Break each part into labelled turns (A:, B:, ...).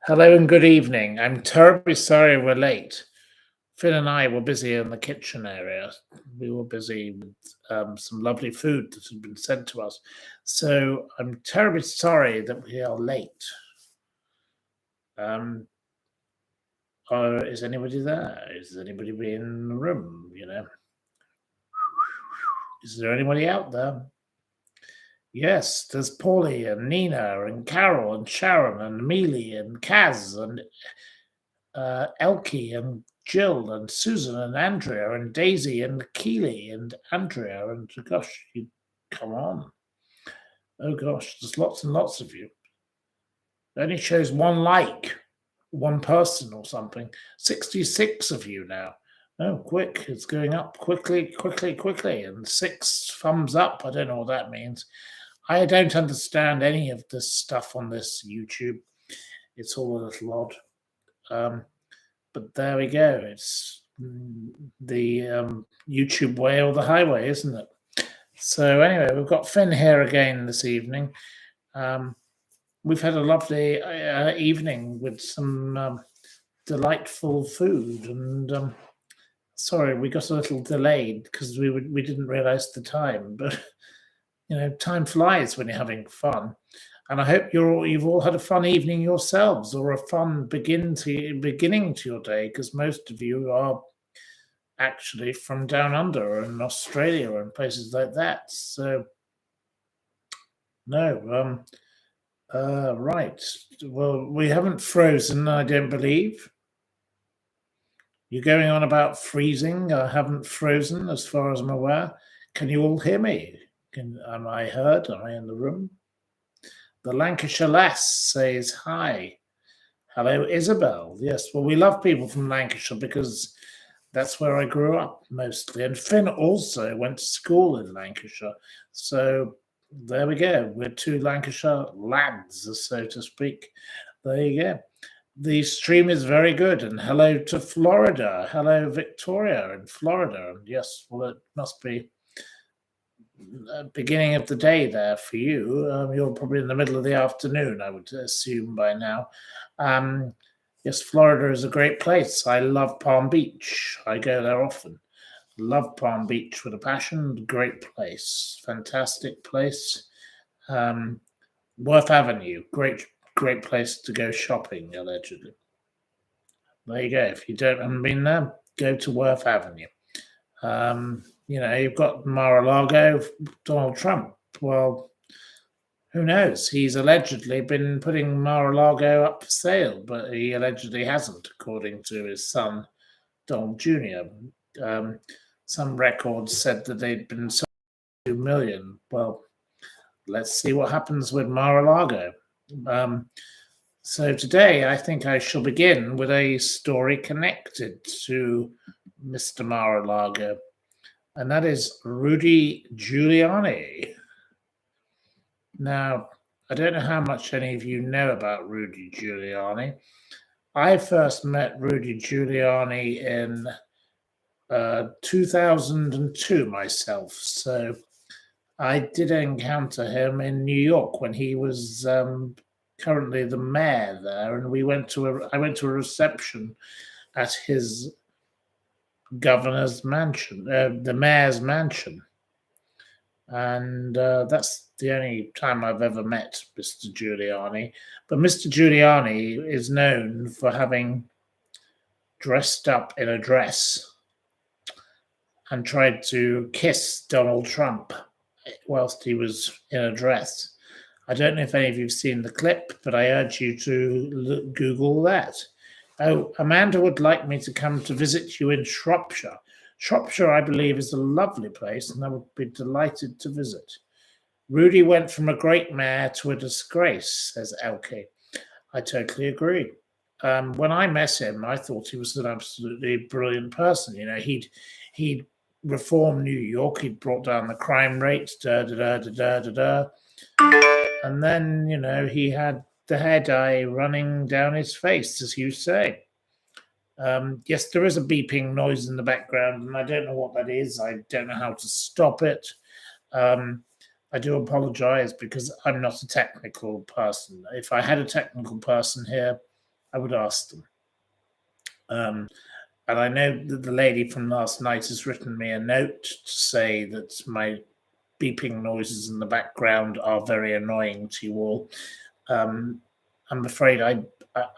A: Hello and good evening. I'm terribly sorry we're late. Finn and I were busy in the kitchen area. We were busy with some lovely food that had been sent to us. So I'm terribly sorry that we are late. Um, is anybody there? Is anybody in the room? Is there anybody out there? Yes, there's Paulie and Nina and Carol and Sharon and Amelie and Kaz and Elkie and Jill and Susan and Andrea and Daisy and Keely and Andrea and gosh, you come on. Oh gosh, there's lots and lots of you. It only shows one person or something. 66 of you now. Oh, quick, it's going up quickly, quickly, quickly. And 6 thumbs up. I don't know what that means. I don't understand any of this stuff on this YouTube. It's all a little odd. But there we go. It's the YouTube way or the highway, isn't it? So anyway, we've got Finn here again this evening. We've had a lovely evening with some delightful food, and sorry we got a little delayed because we didn't realize the time, but time flies when you're having fun. And I hope you've all had a fun evening yourselves, or a fun beginning to your day, because most of you are actually from down under and Australia and places like that. So no, right. Well, we haven't frozen, I don't believe. You're going on about freezing. I haven't frozen, as far as I'm aware. Can you all hear me? Am I heard? Am I in the room? The Lancashire Lass says hi. Hello, Isabel. Yes, well, we love people from Lancashire because that's where I grew up mostly. And Finn also went to school in Lancashire. So there we go. We're two Lancashire lads, so to speak. There you go. The stream is very good. And hello to Florida. Hello, Victoria in Florida. And yes, well, it must be beginning of the day there for you. You're probably in the middle of the afternoon, I would assume by now. Yes, Florida is a great place. I love Palm Beach. I go there often. Love Palm Beach with a passion. Great place. Fantastic place. Worth Avenue. Great place to go shopping, allegedly. There you go. If you haven't been there, go to Worth Avenue. You've got Mar-a-Lago, Donald Trump. Well, who knows? He's allegedly been putting Mar-a-Lago up for sale, but he allegedly hasn't, according to his son, Donald Jr. Some records said that they'd been sold for $2 million. Well, let's see what happens with Mar-a-Lago. So today, I think I shall begin with a story connected to Mr. Mar-a-Lago, and that is Rudy Giuliani. Now, I don't know how much any of you know about Rudy Giuliani. I first met Rudy Giuliani in 2002 myself, so I did encounter him in New York when he was currently the mayor there, and I went to a reception at his governor's mansion, the mayor's mansion, and that's the only time I've ever met Mr. Giuliani. But Mr. Giuliani is known for having dressed up in a dress and tried to kiss Donald Trump whilst he was in a dress. I don't know if any of you have seen the clip, but I urge you to Google that. Oh, Amanda would like me to come to visit you in Shropshire. Shropshire, I believe, is a lovely place, and I would be delighted to visit. Rudy went from a great mayor to a disgrace, says Elke. I totally agree. When I met him, I thought he was an absolutely brilliant person. He'd reformed New York. He'd brought down the crime rate, and then, he had the hair dye running down his face, as you say. Yes, there is a beeping noise in the background, and I don't know what that is. I don't know how to stop it. I do apologize because I'm not a technical person. If I had a technical person here, I would ask them. And I know that the lady from last night has written me a note to say that my beeping noises in the background are very annoying to you all. I'm afraid I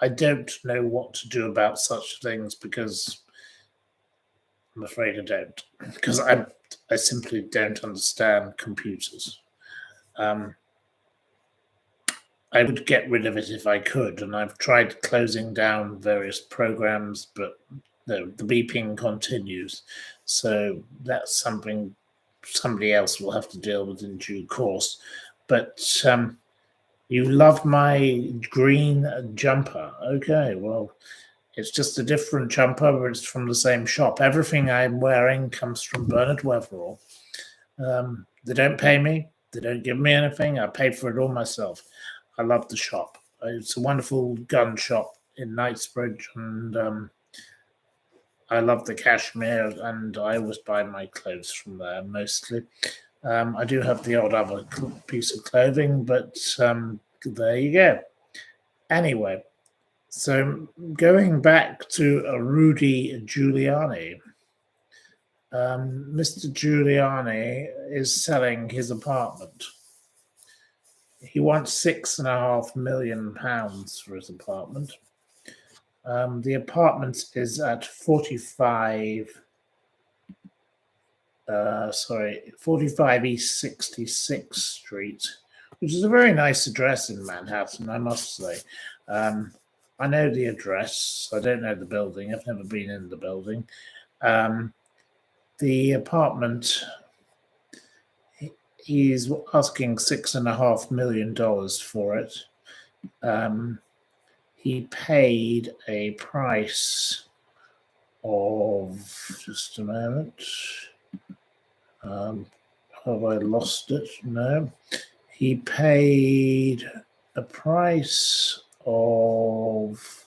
A: don't know what to do about such things, because I'm afraid I don't, because I simply don't understand computers. I would get rid of it if I could, and I've tried closing down various programs, but the beeping continues. So that's something somebody else will have to deal with in due course. But you love my green jumper. Okay, well, it's just a different jumper, but it's from the same shop. Everything I'm wearing comes from Bernard Weatherall. They don't pay me. They don't give me anything. I paid for it all myself. I love the shop. It's a wonderful gun shop in Knightsbridge, and I love the cashmere, and I always buy my clothes from there mostly. I do have the odd other piece of clothing, but there you go. Anyway, so going back to Rudy Giuliani. Mr. Giuliani is selling his apartment. He wants £6.5 million for his apartment. The apartment is at 45 East 66th Street, which is a very nice address in Manhattan, I must say. I know the address. I don't know the building. I've never been in the building. The apartment, he's asking $6.5 million for it. He paid a price of, just a moment. Have I lost it? No. He paid a price of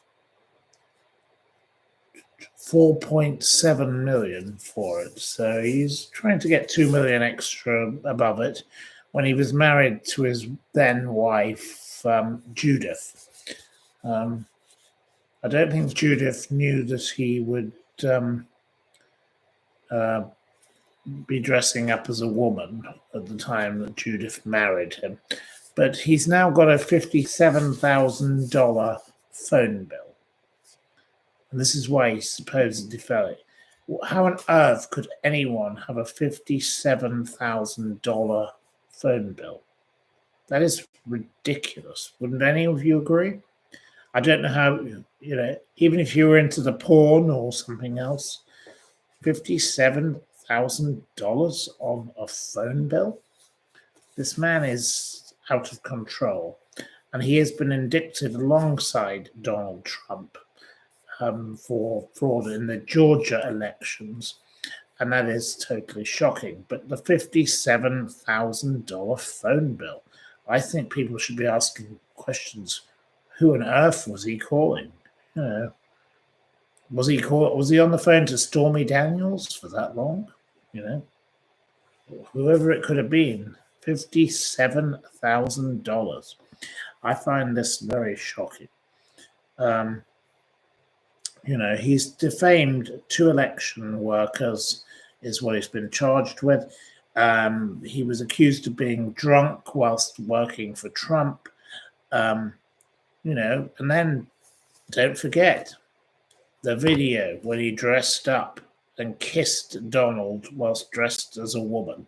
A: $4.7 million for it. So he's trying to get $2 million extra above it when he was married to his then wife, Judith. I don't think Judith knew that he would be dressing up as a woman at the time that Judith married him. But he's now got a $57,000 phone bill. And this is why he supposedly fell it. How on earth could anyone have a $57,000 phone bill? That is ridiculous. Wouldn't any of you agree? I don't know how, even if you were into the porn or something else, $57,000 on a phone bill? This man is out of control. And he has been indicted alongside Donald Trump for fraud in the Georgia elections. And that is totally shocking. But the $57,000 phone bill, I think people should be asking questions. Who on earth was he calling? Was he on the phone to Stormy Daniels for that long? Whoever it could have been, $57,000. I find this very shocking. He's defamed 2 election workers, is what he's been charged with. He was accused of being drunk whilst working for Trump. And then don't forget the video when he dressed up and kissed Donald whilst dressed as a woman.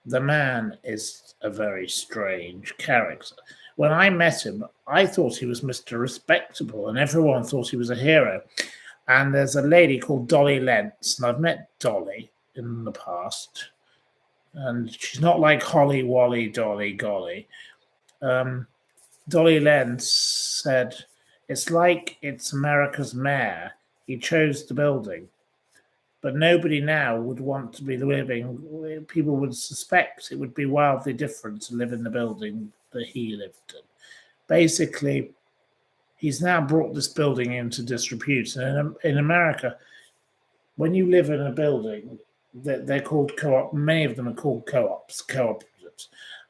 A: The man is a very strange character. When I met him, I thought he was Mr. Respectable, and everyone thought he was a hero. And there's a lady called Dolly Lentz, and I've met Dolly in the past. And she's not like Holly, Wally, Dolly, Golly. Dolly Lentz said, it's like it's America's mayor. He chose the building. But nobody now would want to be living. People would suspect it would be wildly different to live in the building that he lived in. Basically, he's now brought this building into disrepute. And in America, when you live in a building, they're called co-op. Many of them are called cooperatives.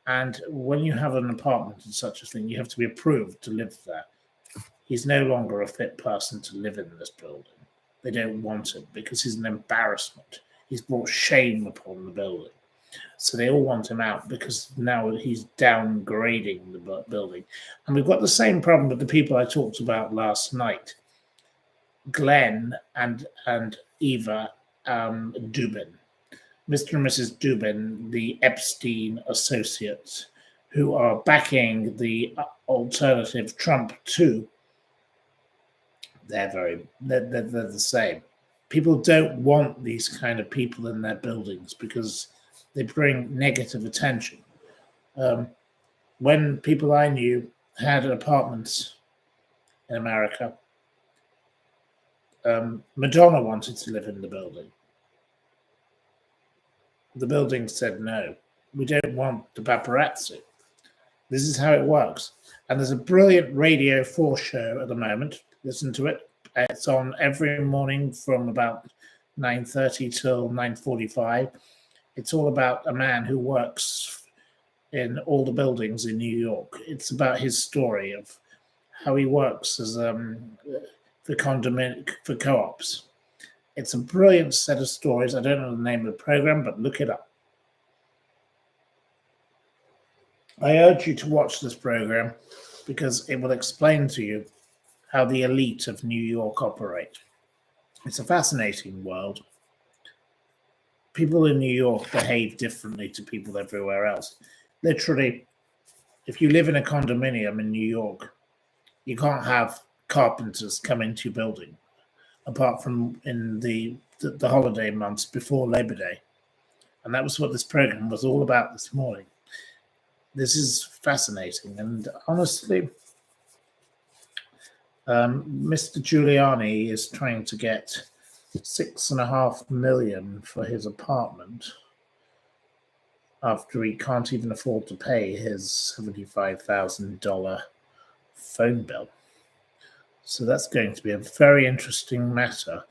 A: And when you have an apartment and such a thing, you have to be approved to live there. He's no longer a fit person to live in this building. They don't want him because he's an embarrassment. He's brought shame upon the building. So they all want him out because now he's downgrading the building. And we've got the same problem with the people I talked about last night, Glenn and Eva Dubin. Mr. and Mrs. Dubin, the Epstein associates, who are backing the alternative Trump 2. They're the same. People don't want these kind of people in their buildings because they bring negative attention. When people I knew had apartments in America, Madonna wanted to live in the building. The building said, no, we don't want the paparazzi. This is how it works. And there's a brilliant Radio 4 show at the moment. Listen to it. It's on every morning from about 9:30 till 9:45. It's all about a man who works in all the buildings in New York. It's about his story of how he works as for co-ops. It's a brilliant set of stories. I don't know the name of the program, but look it up. I urge you to watch this program because it will explain to you how the elite of New York operate. It's a fascinating world. People in New York behave differently to people everywhere else. Literally, if you live in a condominium in New York, you can't have carpenters come into your building, apart from in the holiday months before Labor Day. And that was what this program was all about this morning. This is fascinating. And honestly, Mr. Giuliani is trying to get $6.5 million for his apartment after he can't even afford to pay his $75,000 phone bill. So that's going to be a very interesting matter.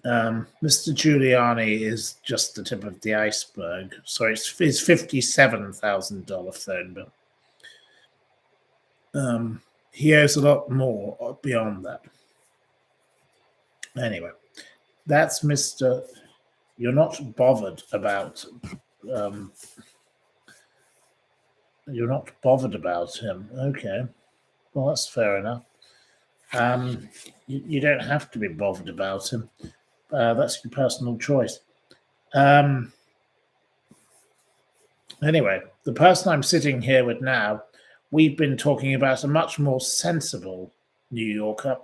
A: Mr. Giuliani is just the tip of the iceberg. Sorry, it's his $57,000 phone bill. He owes a lot more beyond that. Anyway, that's Mr. You're not bothered about. You're not bothered about him. Okay, well that's fair enough. You don't have to be bothered about him. That's your personal choice. Anyway, the person I'm sitting here with now, we've been talking about a much more sensible New Yorker,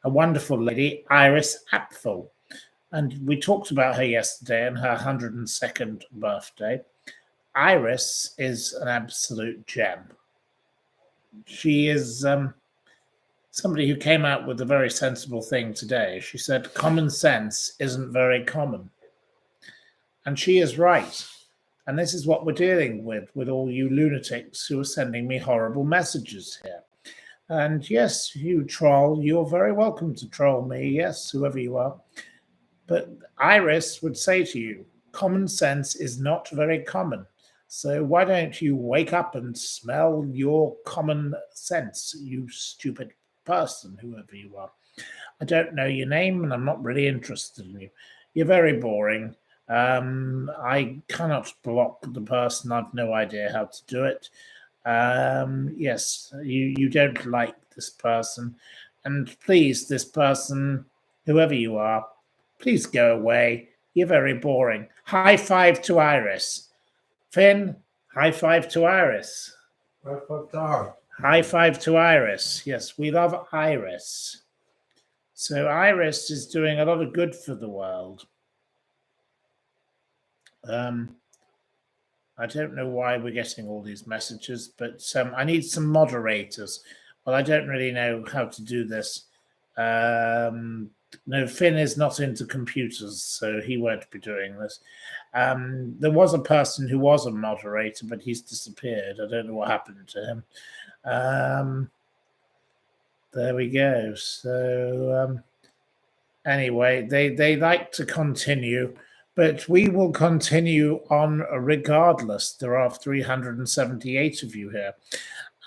A: a wonderful lady, Iris Apfel. And we talked about her yesterday on her 102nd birthday. Iris is an absolute gem. She is somebody who came out with a very sensible thing today. She said, common sense isn't very common. And she is right. And this is what we're dealing with all you lunatics who are sending me horrible messages here. And yes, you troll, you're very welcome to troll me, yes, whoever you are. But Iris would say to you, common sense is not very common. So why don't you wake up and smell your common sense, you stupid person, whoever you are. I don't know your name and I'm not really interested in you. You're very boring. I cannot block the person. I've no idea how to do it. Yes, you don't like this person. And please, this person, whoever you are, please go away. You're very boring. High five to Iris. Finn, high five to Iris.
B: High five to her.
A: High five to Iris. Yes, we love Iris. So Iris is doing a lot of good for the world. I don't know why we're getting all these messages, but I need some moderators. Well, I don't really know how to do this. No, Finn is not into computers, so he won't be doing this. There was a person who was a moderator, but he's disappeared. I don't know what happened to him. There we go. So anyway, they like to continue But we will continue on regardless. There are 378 of you here,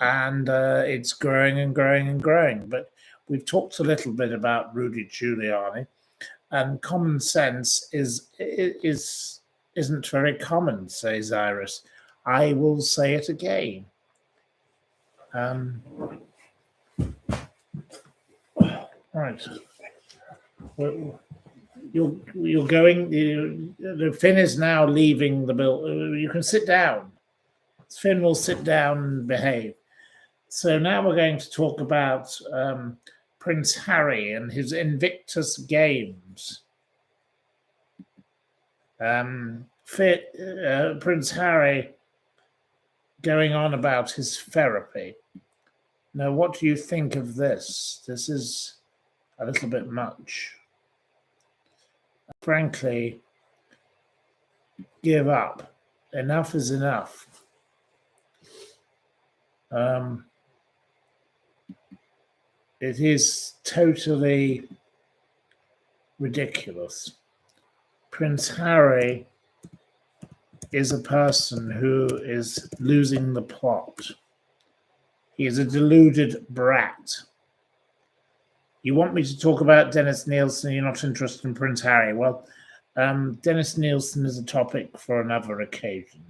A: and it's growing and growing and growing. But we've talked a little bit about Rudy Giuliani, and common sense isn't very common, says Iris. I will say it again. Right. Well, you're going. The Finn is now leaving the bill. You can sit down. Finn will sit down and behave. So now we're going to talk about Prince Harry and his Invictus Games. Prince Harry going on about his therapy. Now, what do you think of this? This is a little bit much. Frankly, give up. Enough is enough. It is totally ridiculous. Prince Harry is a person who is losing the plot. He is a deluded brat. You want me to talk about Dennis Nielsen? You're not interested in Prince Harry? Well, Dennis Nielsen is a topic for another occasion.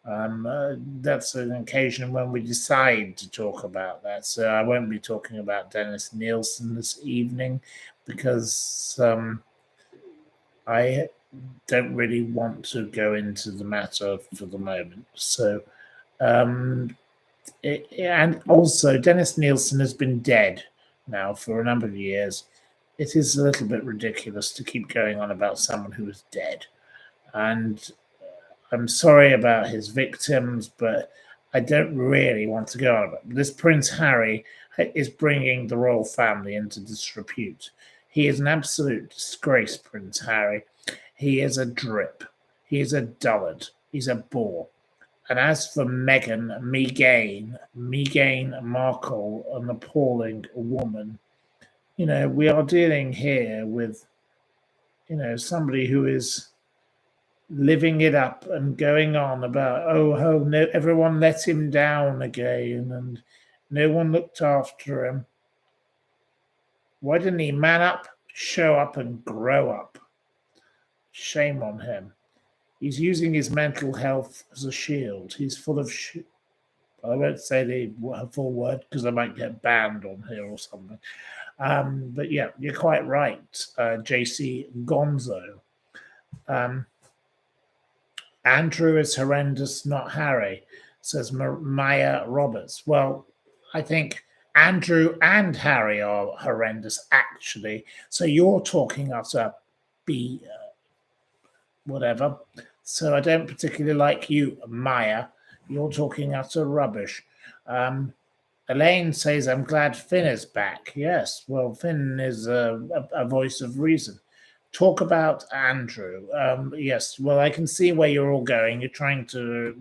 A: That's an occasion when we decide to talk about that. So I won't be talking about Dennis Nielsen this evening because I don't really want to go into the matter for the moment. So, and also Dennis Nielsen has been dead now for a number of years. It is a little bit ridiculous to keep going on about someone who is dead. And I'm sorry about his victims, but I don't really want to go on about it. This Prince Harry is bringing the royal family into disrepute. He is an absolute disgrace, Prince Harry. He is a drip. He is a dullard. He's a bore. And as for Meghan Markle, an appalling woman, we are dealing here with, somebody who is living it up and going on about, no, everyone let him down again and no one looked after him. Why didn't he man up, show up and grow up? Shame on him. He's using his mental health as a shield. He's full of shit. I won't say the full word because I might get banned on here or something. But yeah, you're quite right, JC Gonzo. Andrew is horrendous, not Harry, says Maya Roberts. Well, I think Andrew and Harry are horrendous, actually. So you're talking utter whatever. So I don't particularly like you, Maya. You're talking utter rubbish. Elaine says, I'm glad Finn is back. Yes, well, Finn is a voice of reason. Talk about Andrew. Yes, well, I can see where you're all going. You're trying to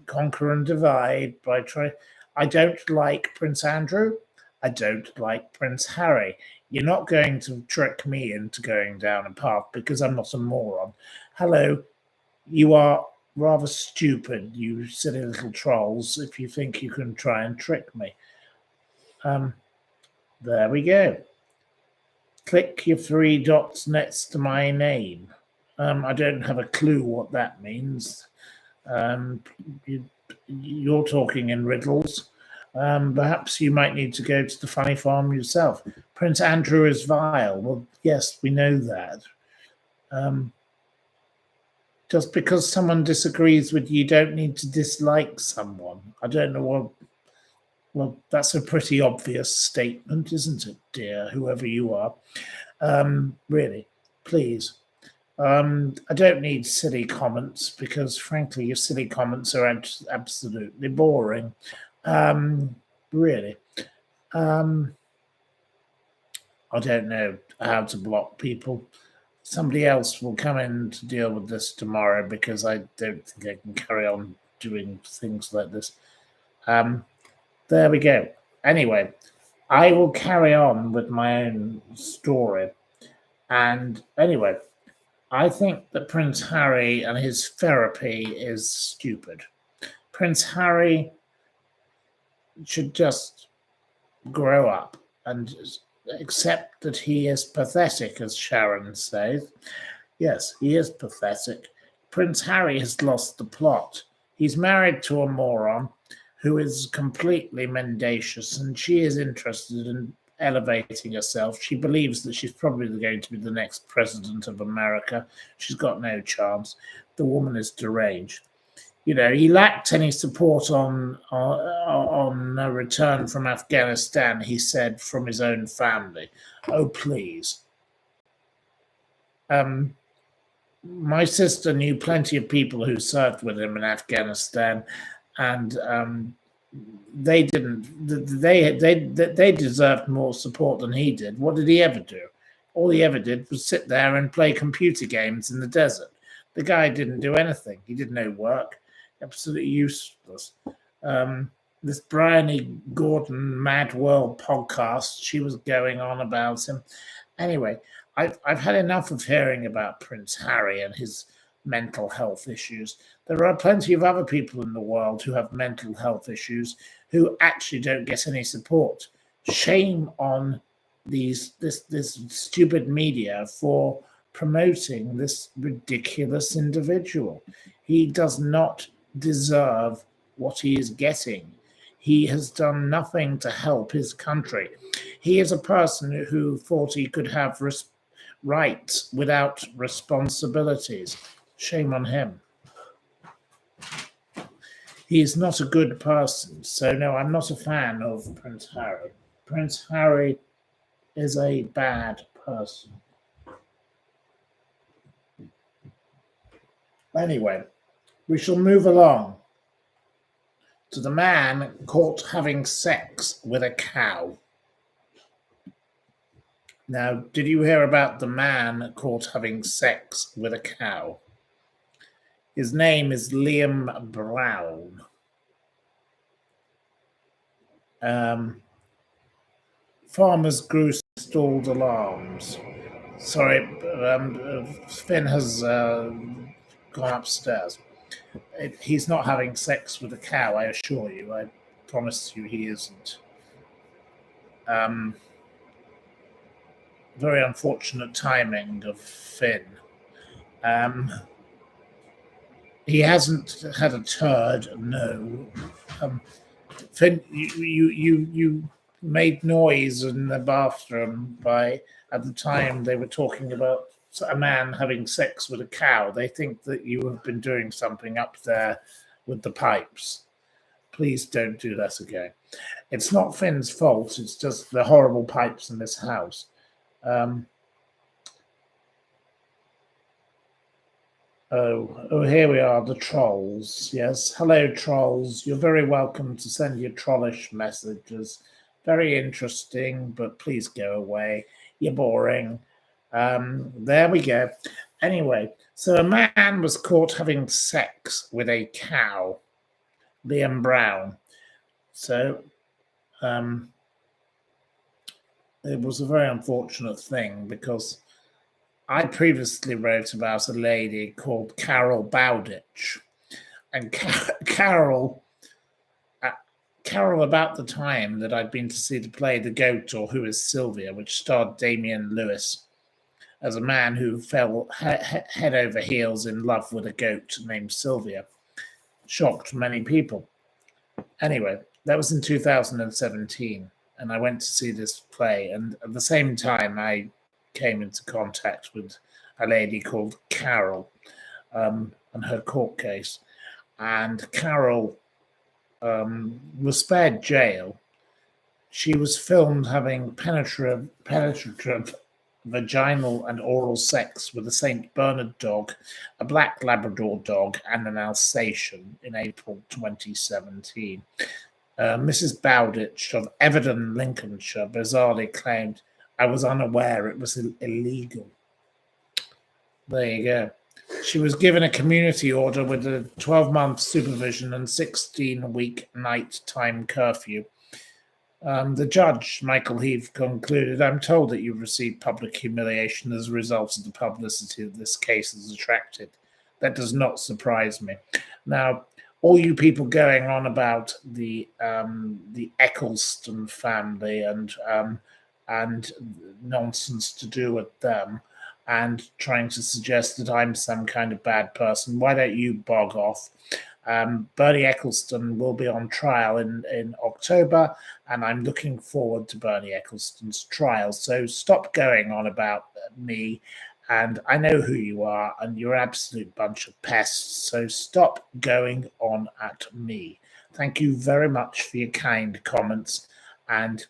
A: conquer and divide by trying. I don't like Prince Andrew. I don't like Prince Harry. You're not going to trick me into going down a path because I'm not a moron. Hello, you are rather stupid, you silly little trolls, if you think you can try and trick me. There we go. Click your 3 dots next to my name. I don't have a clue what that means. You're talking in riddles. Perhaps you might need to go to the funny farm yourself. Prince Andrew is vile. Well, yes, we know that. Just because someone disagrees with you, don't need to dislike someone. I don't know what. Well, that's a pretty obvious statement, isn't it, dear, whoever you are? Really, please. I don't need silly comments because, frankly, your silly comments are absolutely boring. Really. I don't know how to block people. Somebody else will come in to deal with this tomorrow because I don't think I can carry on doing things like this. There we go. Anyway, I will carry on with my own story. And anyway, I think that Prince Harry and his therapy is stupid. Prince Harry should just grow up and accept that he is pathetic, as Sharon says. Yes, he is pathetic. Prince Harry has lost the plot. He's married to a moron who is completely mendacious, and she is interested in elevating herself. She believes that she's probably going to be the next president of America. She's got no chance. The woman is deranged. You know, he lacked any support on a return from Afghanistan, he said, from his own family. Oh, please. My sister knew plenty of people who served with him in Afghanistan, and they didn't. They deserved more support than he did. What did he ever do? All he ever did was sit there and play computer games in the desert. The guy didn't do anything. He did no work. Absolutely useless. This Bryony Gordon Mad World podcast, she was going on about him. Anyway, I've had enough of hearing about Prince Harry and his mental health issues. There are plenty of other people in the world who have mental health issues who actually don't get any support. Shame on this stupid media for promoting this ridiculous individual. He does not deserve what he is getting. He has done nothing to help his country. He is a person who thought he could have rights without responsibilities. Shame on him. He is not a good person. So, no, I'm not a fan of Prince Harry. Prince Harry is a bad person. Anyway, we shall move along to the man caught having sex with a cow. Now, did you hear about the man caught having sex with a cow? His name is Liam Brown. Farmers grew stalled alarms. Sorry, Finn has gone upstairs. He's not having sex with a cow, I assure you. I promise you he isn't. Very unfortunate timing of Finn. He hasn't had a turd, no. Finn, you made noise in the bathroom at the time they were talking about a man having sex with a cow. They think that you have been doing something up there with the pipes. Please don't do that again. It's not Finn's fault. It's just the horrible pipes in this house. Oh, here we are, the trolls. Yes, hello, trolls. You're very welcome to send your trollish messages. Very interesting, but please go away. You're boring. There we go. Anyway, so a man was caught having sex with a cow, Liam Brown. So it was a very unfortunate thing because I previously wrote about a lady called Carol Bowditch. And Carol, about the time that I'd been to see the play The Goat, or Who is Sylvia, which starred Damian Lewis as a man who fell head over heels in love with a goat named Sylvia, shocked many people. Anyway, that was in 2017, and I went to see this play, and at the same time I came into contact with a lady called Carol and her court case. And Carol was spared jail. She was filmed having penetrative vaginal and oral sex with a St. Bernard dog, a black Labrador dog, and an Alsatian in April 2017. Mrs. Bowditch of Everton, Lincolnshire, bizarrely claimed, "I was unaware it was illegal." There you go. She was given a community order with a 12-month supervision and 16-week nighttime curfew. The judge, Michael Heath, concluded, I'm told that you've received public humiliation as a result of the publicity that this case has attracted. That does not surprise me. Now, all you people going on about the Eccleston family and nonsense to do with them, and trying to suggest that I'm some kind of bad person, why don't you bog off? Bernie Eccleston will be on trial in October, and I'm looking forward to Bernie Eccleston's trial. So stop going on about me. And I know who you are, and you're an absolute bunch of pests. So stop going on at me. Thank you very much for your kind comments and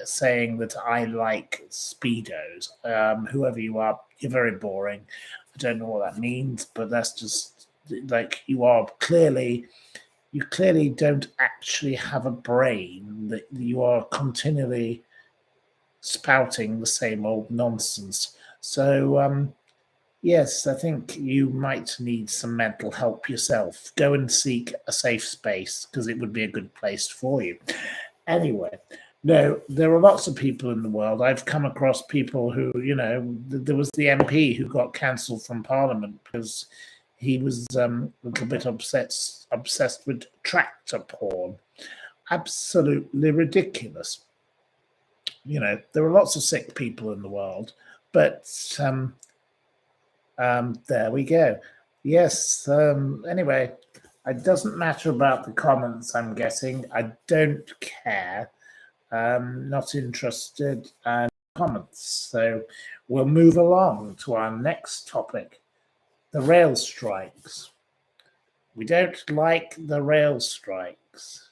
A: saying that I like Speedos. Whoever you are, you're very boring. I don't know what that means, but that's just like you clearly don't actually have a brain, that you are continually spouting the same old nonsense. So yes, I think you might need some mental help yourself. Go and seek a safe space, because it would be a good place for you. Anyway, no, there are lots of people in the world. I've come across people who, there was the MP who got cancelled from Parliament because he was a little bit obsessed with tractor porn. Absolutely ridiculous. There are lots of sick people in the world, but there we go. Yes. Anyway, it doesn't matter about the comments I'm getting. I don't care. Not interested in comments. So we'll move along to our next topic, the rail strikes. We don't like the rail strikes.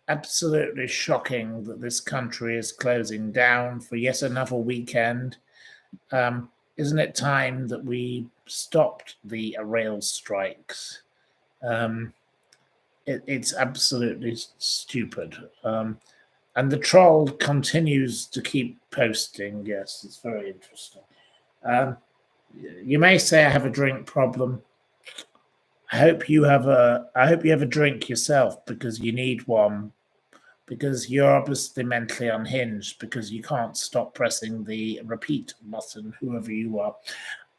A: Absolutely shocking that this country is closing down for yet another weekend. Isn't it time that we stopped the rail strikes? It's absolutely stupid. And the troll continues to keep posting. Yes, it's very interesting. You may say I have a drink problem. I hope you have a drink yourself, because you need one, because you're obviously mentally unhinged, because you can't stop pressing the repeat button, whoever you are.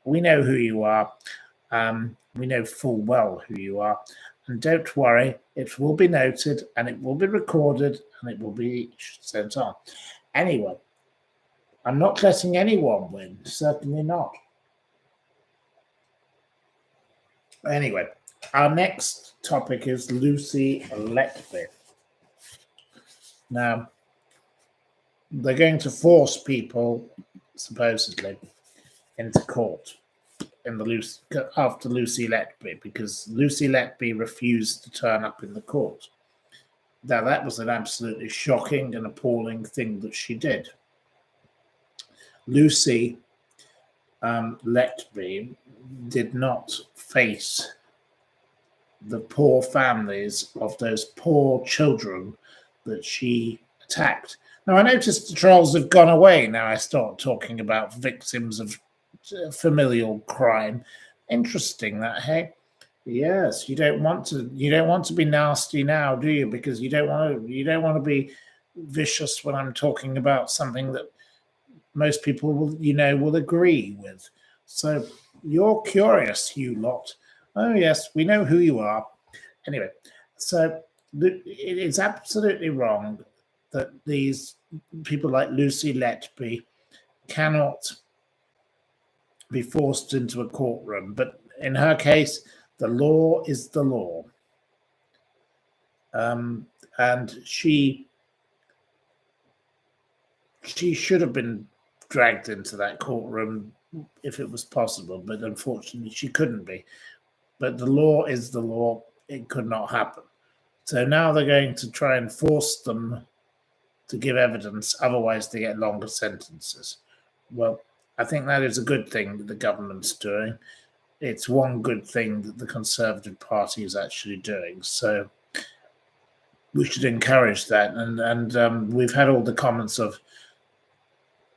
A: We know who you are. We know full well who you are. And don't worry, it will be noted, and it will be recorded, and it will be sent on. Anyway, I'm not letting anyone win. Certainly not. Anyway, our next topic is Lucy Letby. Now, they're going to force people, supposedly, into court after Lucy Letby, because Lucy Letby refused to turn up in the court. Now, that was an absolutely shocking and appalling thing that she did. Lucy Letby did not face the poor families of those poor children that she attacked. Now, I noticed the trolls have gone away now I start talking about victims of familial crime. Interesting that, hey? Yes, you don't want to be nasty now, do you? Because you don't want to be vicious when I'm talking about something that most people will agree with. So you're curious, you lot. Oh yes, we know who you are. Anyway, so it is absolutely wrong that these people like Lucy Letby cannot be forced into a courtroom. But in her case, the law is the law. And she should have been dragged into that courtroom if it was possible, but unfortunately she couldn't be. But the law is the law. It could not happen. So now they're going to try and force them to give evidence, otherwise they get longer sentences. Well, I think that is a good thing that the government's doing. It's one good thing that the Conservative Party is actually doing. So we should encourage that. And we've had all the comments of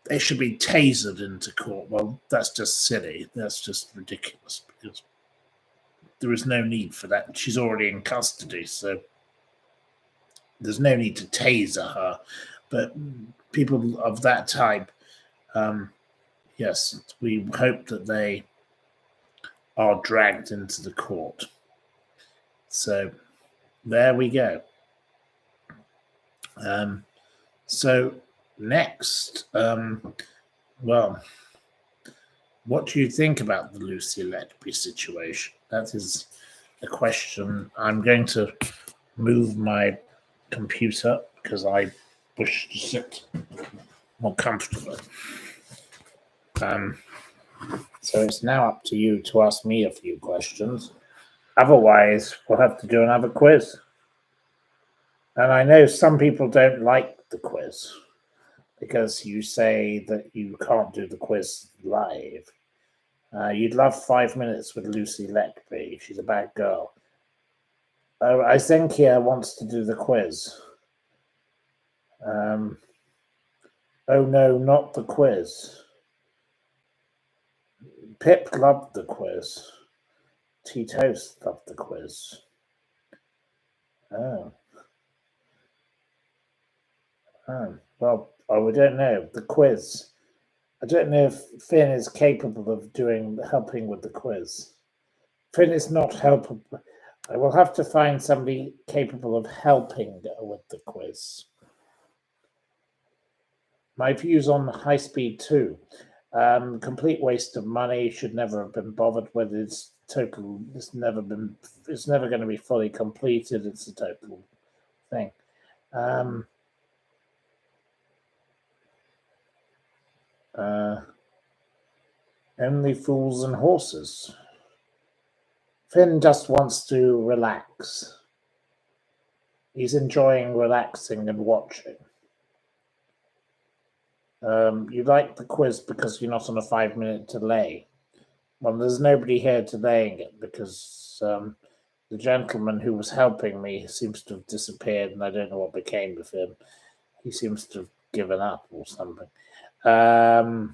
A: they should be tasered into court. Well, that's just silly. That's just ridiculous, because there is no need for that. She's already in custody. So there's no need to taser her, but people of that type, yes, we hope that they are dragged into the court. So there we go. So next, well, what do you think about the Lucy Letby situation? That is a question. I'm going to move my computer because I wish to sit more comfortably. So it's now up to you to ask me a few questions. Otherwise, we'll have to do another quiz. And I know some people don't like the quiz because you say that you can't do the quiz live. You'd love 5 minutes with Lucy Letby. She's a bad girl. Isenkia wants to do the quiz. Oh no, not the quiz. Pip loved the quiz. Tito's loved the quiz. Oh. Well, we don't know. The quiz. I don't know if Finn is capable of helping with the quiz. Finn is not helpable. I will have to find somebody capable of helping with the quiz. My views on High Speed 2. Complete waste of money. Should never have been bothered with. It's never going to be fully completed. It's a total thing. Only fools and horses. Finn just wants to relax. He's enjoying relaxing and watching. You like the quiz because you're not on a 5-minute delay. Well, there's nobody here delaying it because the gentleman who was helping me seems to have disappeared, and I don't know what became of him. He seems to have given up or something. Oh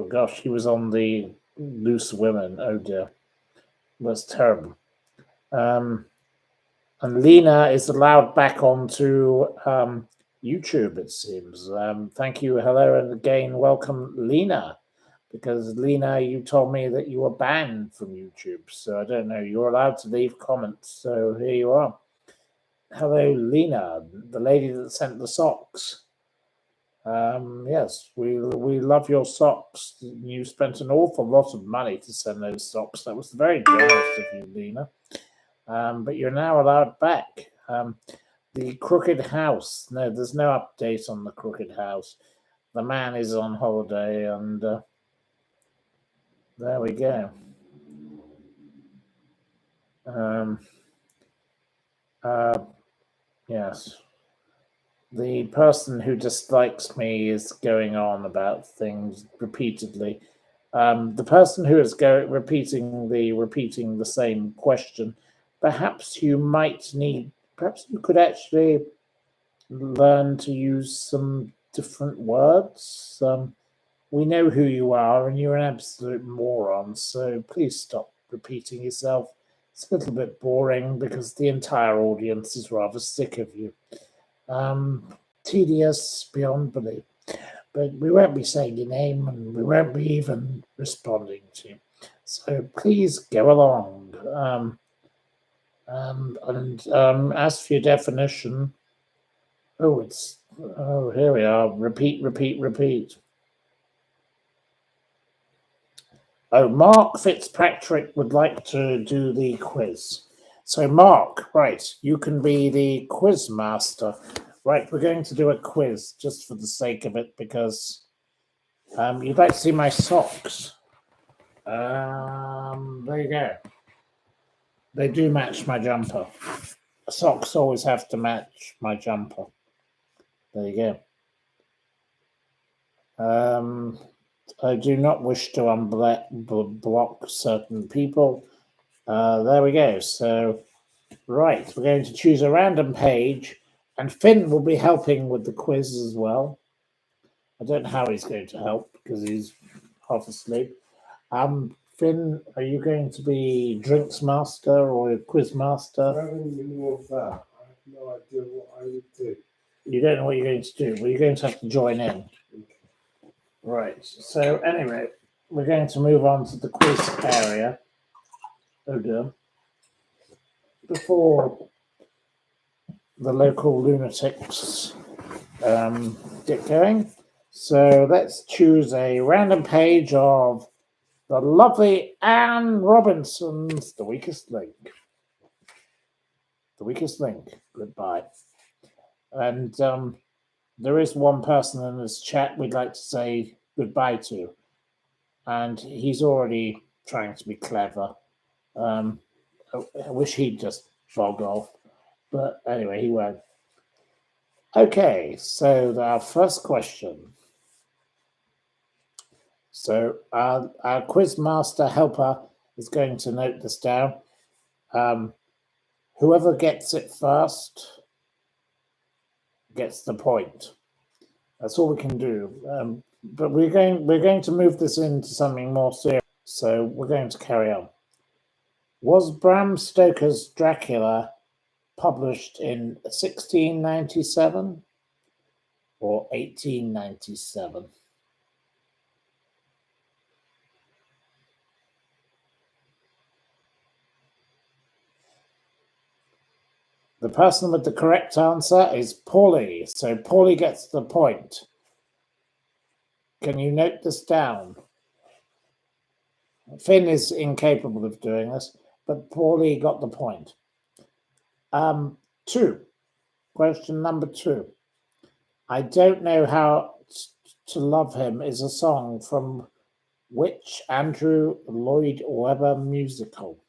A: gosh, he was on the Loose Women. Oh dear, that's terrible. And Lena is allowed back onto YouTube, it seems. Thank you, hello, and again, welcome, Lena. Because Lena, you told me that you were banned from YouTube, so I don't know. You're allowed to leave comments, so here you are. Hello, Lena, the lady that sent the socks. Yes, we love your socks. You spent an awful lot of money to send those socks. That was very generous of you, Lena. But you're now allowed back. The Crooked House. No, there's no update on the Crooked House. The man is on holiday, and there we go. Yes. The person who dislikes me is going on about things repeatedly. The person who is repeating the same question, perhaps you could actually learn to use some different words. We know who you are, and you're an absolute moron, so please stop repeating yourself. It's a little bit boring because the entire audience is rather sick of you. Tedious beyond belief. But we won't be saying your name, and we won't be even responding to you. So please go along. As for your definition, here we are. Repeat. Oh, Mark Fitzpatrick would like to do the quiz. So, Mark, right, you can be the quiz master. Right, we're going to do a quiz just for the sake of it because you'd like to see my socks. There you go. They do match my jumper. Socks always have to match my jumper. There you go. I do not wish to block certain people. There we go. So, right, we're going to choose a random page, and Finn will be helping with the quiz as well. I don't know how he's going to help because he's half asleep. Finn, are you going to be drinks master or quiz master?
B: I haven't been more of that. I have no idea what I would do.
A: You don't know what you're going to do. Well, you're going to have to join in.
B: Okay.
A: Right. So anyway, we're going to move on to the quiz area. Oh dear. Before the local lunatics get going. So let's choose a random page of the lovely Anne Robinson's The Weakest Link. The Weakest Link. Goodbye. And there is one person in this chat we'd like to say goodbye to. And he's already trying to be clever. I wish he'd just bog off. But anyway, he won't. Okay, so our first question. So our quiz master helper is going to note this down. Whoever gets it first gets the point. That's all we can do. But we're going to move this into something more serious. So we're going to carry on. Was Bram Stoker's Dracula published in 1697 or 1897? The person with the correct answer is Paulie. So Paulie gets the point. Can you note this down? Finn is incapable of doing this, but Paulie got the point. 2. Question number 2. I Don't Know How to Love Him is a song from which Andrew Lloyd Webber musical?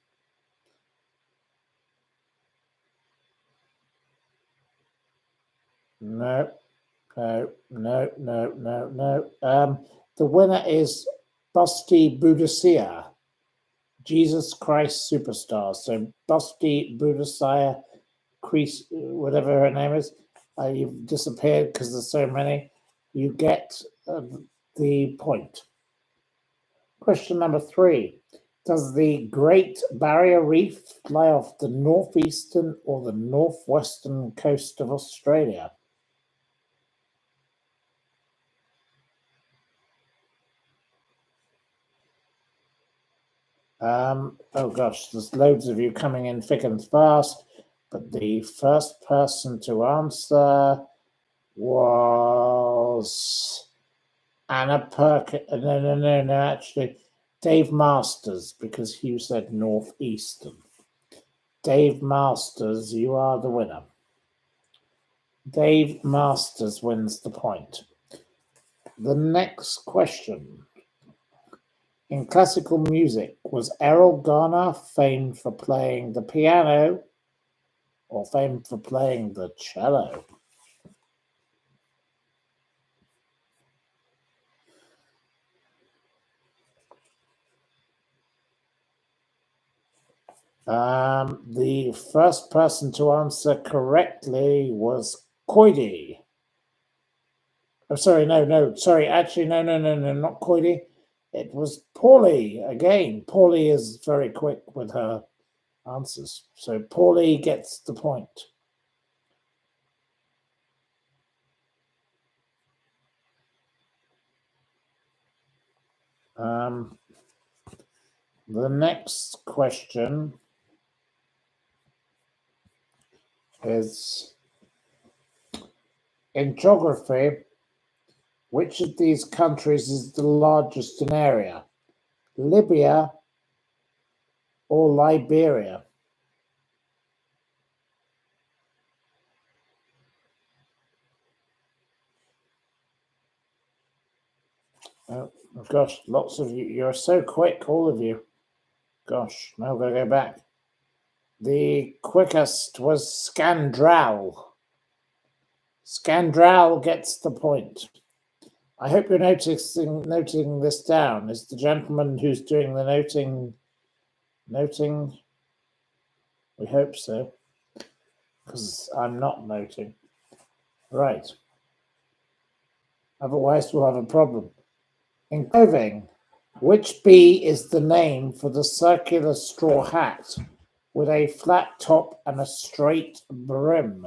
A: No. The winner is Busty Budassia, Jesus Christ Superstar. So Busty Budassia, whatever her name is, you've disappeared because there's so many. You get the point. Question number 3. Does the Great Barrier Reef lie off the northeastern or the northwestern coast of Australia? Oh gosh, there's loads of you coming in thick and fast, but the first person to answer was Anna Perkins. No, actually, Dave Masters, because you said northeastern. Dave Masters, you are the winner. Dave Masters wins the point. The next question. In classical music, was Errol Garner famed for playing the piano or famed for playing the cello? The first person to answer correctly was Coidy. Oh, sorry, no, sorry, actually, no, not Coidy. It was Paulie again. Paulie is very quick with her answers. So Paulie gets the point. The next question is, in geography, which of these countries is the largest in area? Libya or Liberia? Oh, gosh, lots of you. You're so quick, all of you. Gosh, now we've got to go back. The quickest was Scandral. Scandral gets the point. I hope you're noting this down. Is the gentleman who's doing the noting? We hope so, because I'm not noting. Right. Otherwise, we'll have a problem. In clothing, which bee is the name for the circular straw hat with a flat top and a straight brim?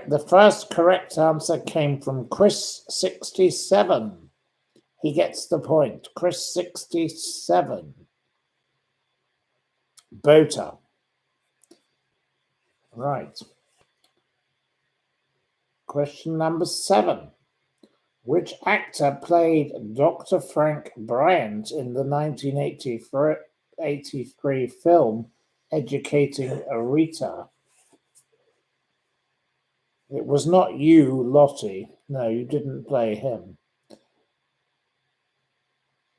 A: The first correct answer came from Chris67. He gets the point. Chris67. Boater. Right. Question number 7. Which actor played Dr. Frank Bryant in the 1983 film Educating Rita? It was not you, Lottie. No, you didn't play him.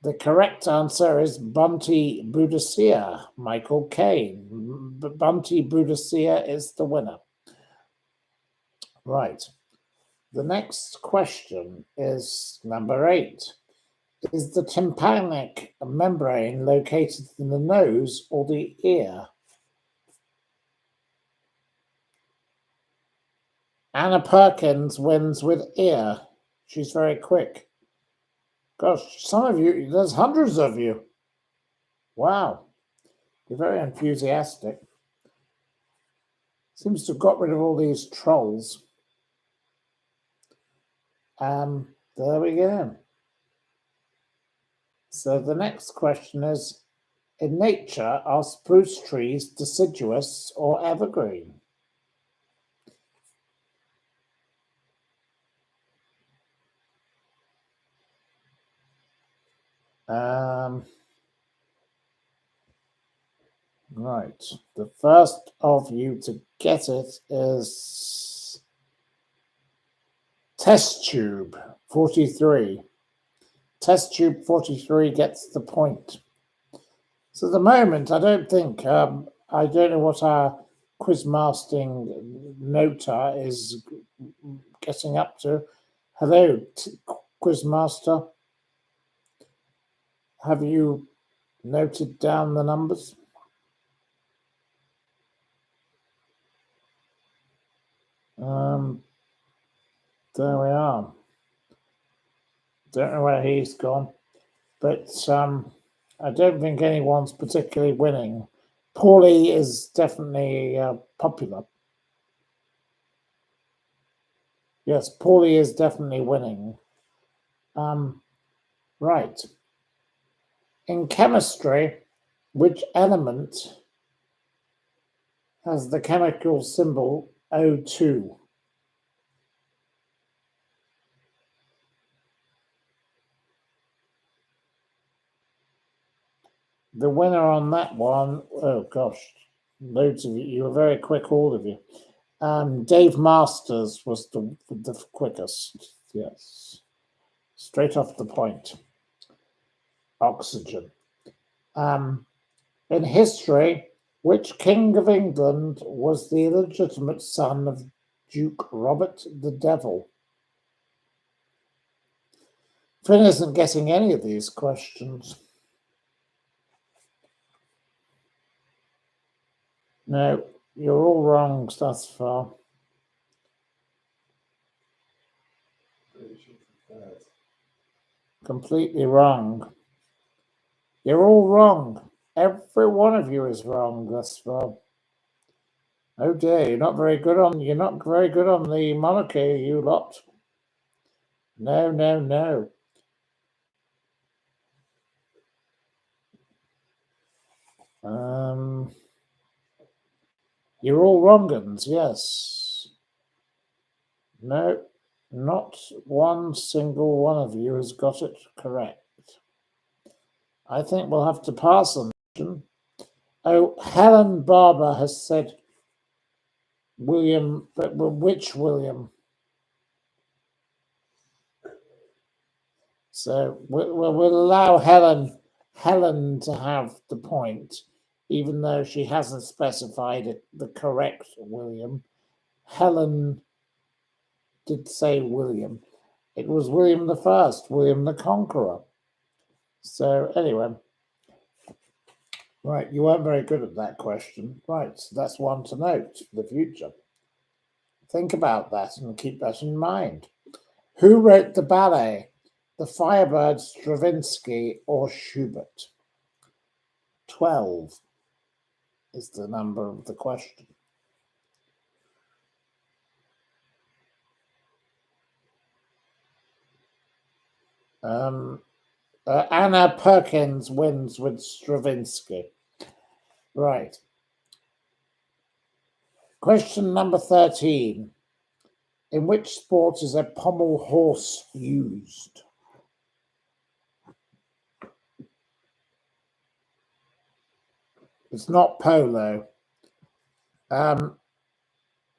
A: The correct answer is Bunty Boudicca, Michael Caine. Bunty Boudicca is the winner. Right. The next question is number 8. Is the tympanic membrane located in the nose or the ear? Anna Perkins wins with ear. She's very quick. Gosh, some of you, there's hundreds of you. Wow. You're very enthusiastic. Seems to have got rid of all these trolls. There we go. So the next question is, in nature, are spruce trees deciduous or evergreen? Right. The first of you to get it is Test Tube 43. Test Tube 43 gets the point. So at the moment, I don't think, I don't know what our quizmastering nota is getting up to. Hello, quizmaster. Have you noted down the numbers? There we are. Don't know where he's gone, but I don't think anyone's particularly winning. Paulie is definitely popular. Yes, Paulie is definitely winning. Right. In chemistry, which element has the chemical symbol O2? The winner on that one, oh gosh, loads of you. You were very quick, all of you. Dave Masters was the quickest. Yes, straight off the point. Oxygen. In history, which King of England was the illegitimate son of Duke Robert the Devil? Finn isn't getting any of these questions. No, you're all wrong thus far. Completely wrong. You're all wrong. Every one of you is wrong thus far. Oh dear, you're not very good on the monarchy, you lot. No. You're all wrong-uns, yes. No, not one single one of you has got it correct. I think we'll have to pass on this. Oh, Helen Barber has said William, but which William? So we'll allow Helen to have the point, even though she hasn't specified the correct William. Helen did say William. It was William the First, William the Conqueror. So anyway, right, you weren't very good at that question. Right, so that's one to note for the future. Think about that and keep that in mind. Who wrote the ballet, The Firebird, Stravinsky, or Schubert? 12 is the number of the question. Anna Perkins wins with Stravinsky. Right. Question number 13. In which sport is a pommel horse used? It's not polo.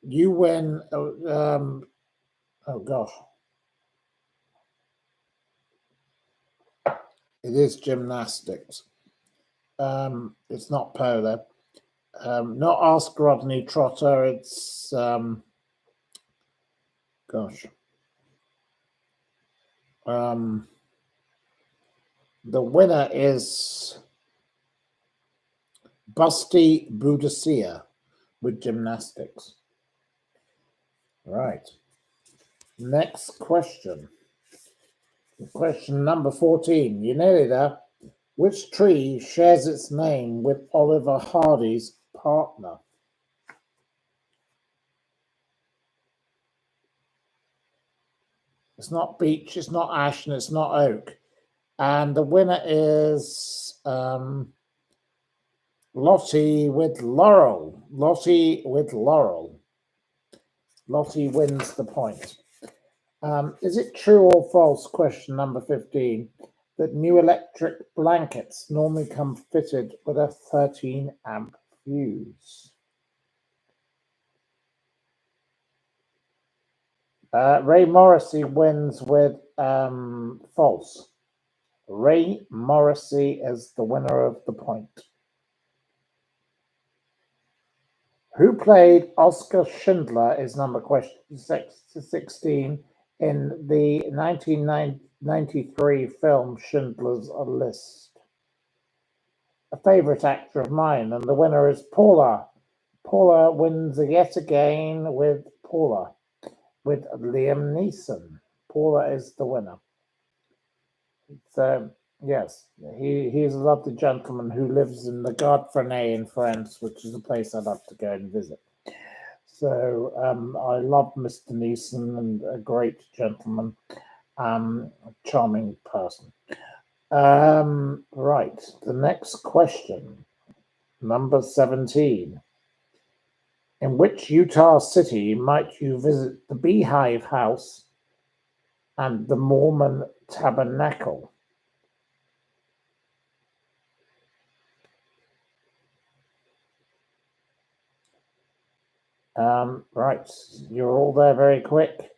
A: You win. Oh gosh. It is gymnastics. It's not polo. Not Ask Rodney Trotter. It's gosh. The winner is Busty Boudicca with gymnastics. Right. Next question. Question number 14. You nearly there. Which tree shares its name with Oliver Hardy's partner? It's not beech, it's not ash, and it's not oak. And the winner is Lottie with Laurel. Lottie with Laurel. Lottie wins the point. Is it true or false, question number 15, that new electric blankets normally come fitted with a 13 amp fuse? Ray Morrissey wins with false. Ray Morrissey is the winner of the point. Who played Oscar Schindler is number question 16 in the 1993 film Schindler's List. A favourite actor of mine, and the winner is Paula. Paula wins yet again with Paula, with Liam Neeson. Paula is the winner. So, yes, he's a lovely gentleman who lives in the Gare Frenay in France, which is a place I'd love to go and visit. So I love Mr. Neeson and a great gentleman, a charming person. Right, the next question, number 17. In which Utah city might you visit the Beehive House and the Mormon Tabernacle? Right, you're all there very quick.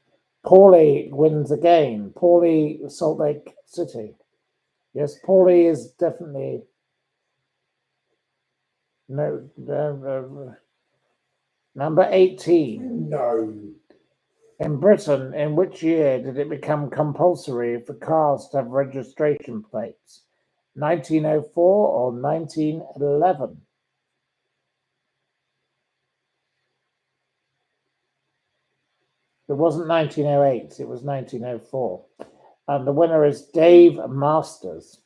A: Paulie wins again. Paulie, Salt Lake City. Yes, Paulie is definitely no. Number 18.
B: No.
A: In Britain, in which year did it become compulsory for cars to have registration plates? 1904 or 1911? It wasn't 1908, it was 1904. And the winner is Dave Masters.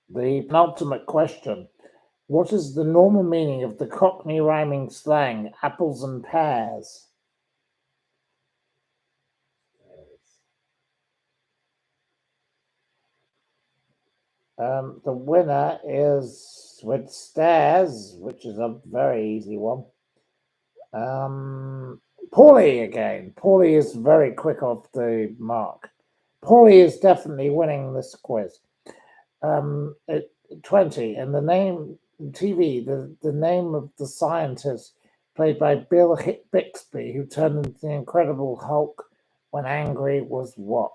A: The penultimate question. What is the normal meaning of the Cockney rhyming slang, apples and pears? The winner is with stairs, which is a very easy one. Paulie again. Paulie is very quick off the mark. Paulie is definitely winning this quiz. 20, and the name TV, the name of the scientist played by Bill Bixby, who turned into the Incredible Hulk when angry, was what?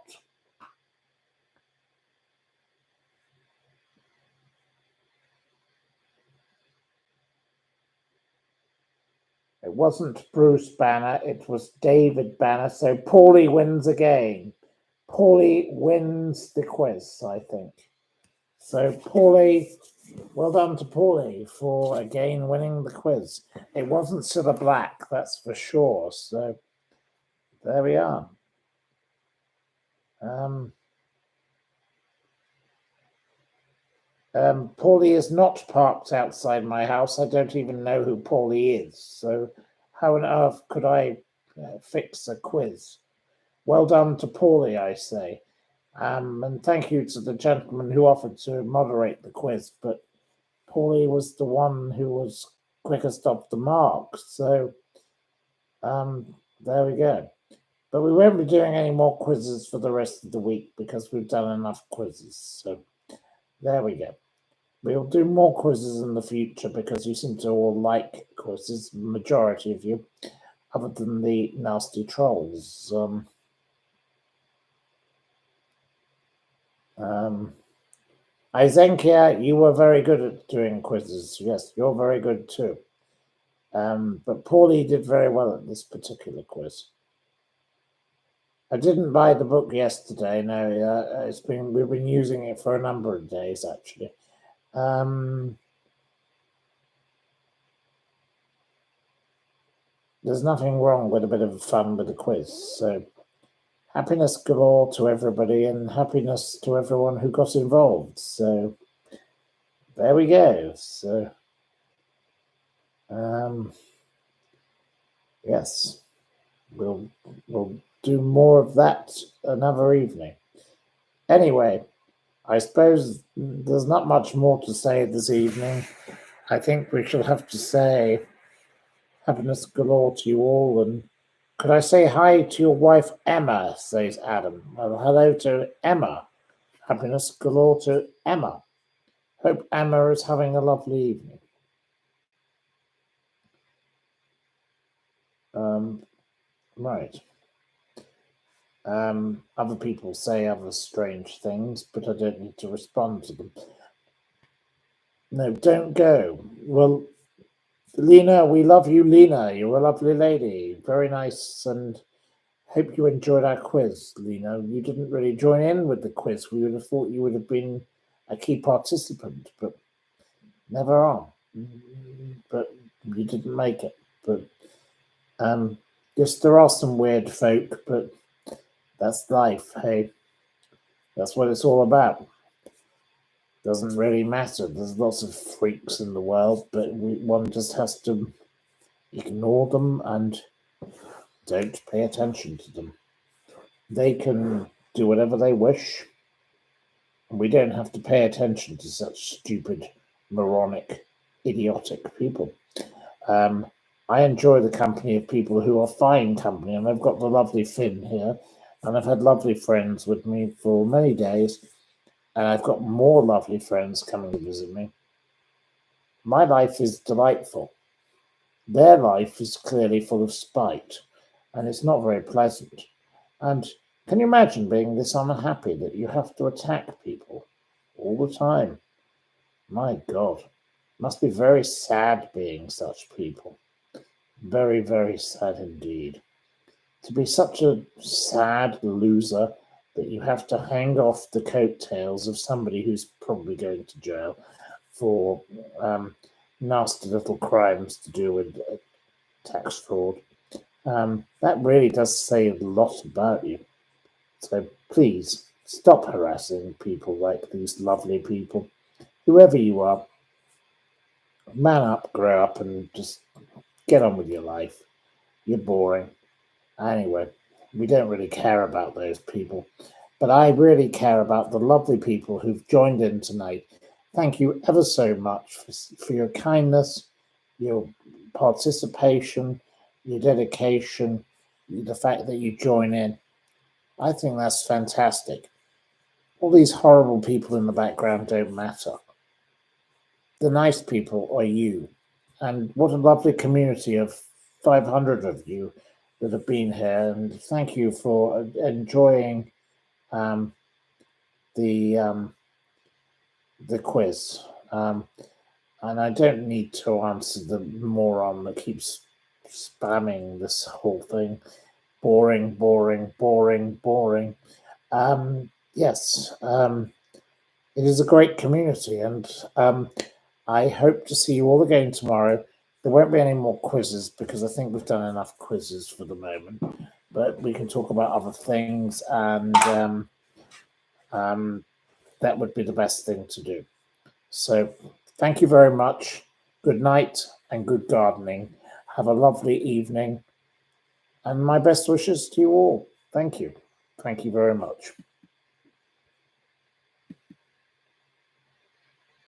A: It wasn't Bruce Banner, it was David Banner. So Paulie wins again. Paulie wins the quiz, I think. So Paulie, well done to Paulie for again winning the quiz. It wasn't Cilla Black, that's for sure. So there we are. Paulie is not parked outside my house. I don't even know who Paulie is. So how on earth could I fix a quiz? Well done to Paulie, I say. And thank you to the gentleman who offered to moderate the quiz. But Paulie was the one who was quickest off the mark. So there we go. But we won't be doing any more quizzes for the rest of the week because we've done enough quizzes. So there we go. We'll do more quizzes in the future because you seem to all like quizzes, the majority of you, other than the nasty trolls. Izenkia, you were very good at doing quizzes. Yes, you're very good too. But Paulie did very well at this particular quiz. I didn't buy the book yesterday. No, we've been using it for a number of days actually. There's nothing wrong with a bit of fun with the quiz. So happiness galore to everybody and happiness to everyone who got involved. So there we go. So yes, we'll do more of that another evening. Anyway, I suppose there's not much more to say this evening. I think we shall have to say happiness galore to you all. And could I say hi to your wife, Emma, says Adam. Well, hello to Emma. Happiness galore to Emma. Hope Emma is having a lovely evening. Right. Other people say other strange things, but I don't need to respond to them. No, don't go. Well, Lena, we love you, Lena. You're a lovely lady. Very nice, and hope you enjoyed our quiz, Lena. You didn't really join in with the quiz. We would have thought you would have been a key participant, but never are. But you didn't make it. But yes, there are some weird folk, but that's life, hey. That's what it's all about. Doesn't really matter. There's lots of freaks in the world, but one just has to ignore them and don't pay attention to them. They can do whatever they wish. We don't have to pay attention to such stupid, moronic, idiotic people. I enjoy the company of people who are fine company, and I've got the lovely Finn here, and I've had lovely friends with me for many days, and I've got more lovely friends coming to visit me. My life is delightful. Their life is clearly full of spite, and it's not very pleasant. And can you imagine being this unhappy that you have to attack people all the time? My God, must be very sad being such people. Very, very sad indeed. To be such a sad loser that you have to hang off the coattails of somebody who's probably going to jail for nasty little crimes to do with tax fraud. That really does say a lot about you. So please stop harassing people like these lovely people. Whoever you are, man up, grow up, and just get on with your life. You're boring. Anyway, we don't really care about those people. But I really care about the lovely people who've joined in tonight. Thank you ever so much for your kindness, your participation, your dedication, the fact that you join in. I think that's fantastic. All these horrible people in the background don't matter. The nice people are you. And what a lovely community of 500 of you that have been here. And thank you for enjoying the quiz. And I don't need to answer the moron that keeps spamming this whole thing. Boring, boring, boring, boring. Yes, it is a great community, and I hope to see you all again tomorrow. There won't be any more quizzes because I think we've done enough quizzes for the moment, but we can talk about other things, and that would be the best thing to do. So thank you very much. Good night and good gardening. Have a lovely evening, and my best wishes to you all. Thank you. Thank you very much.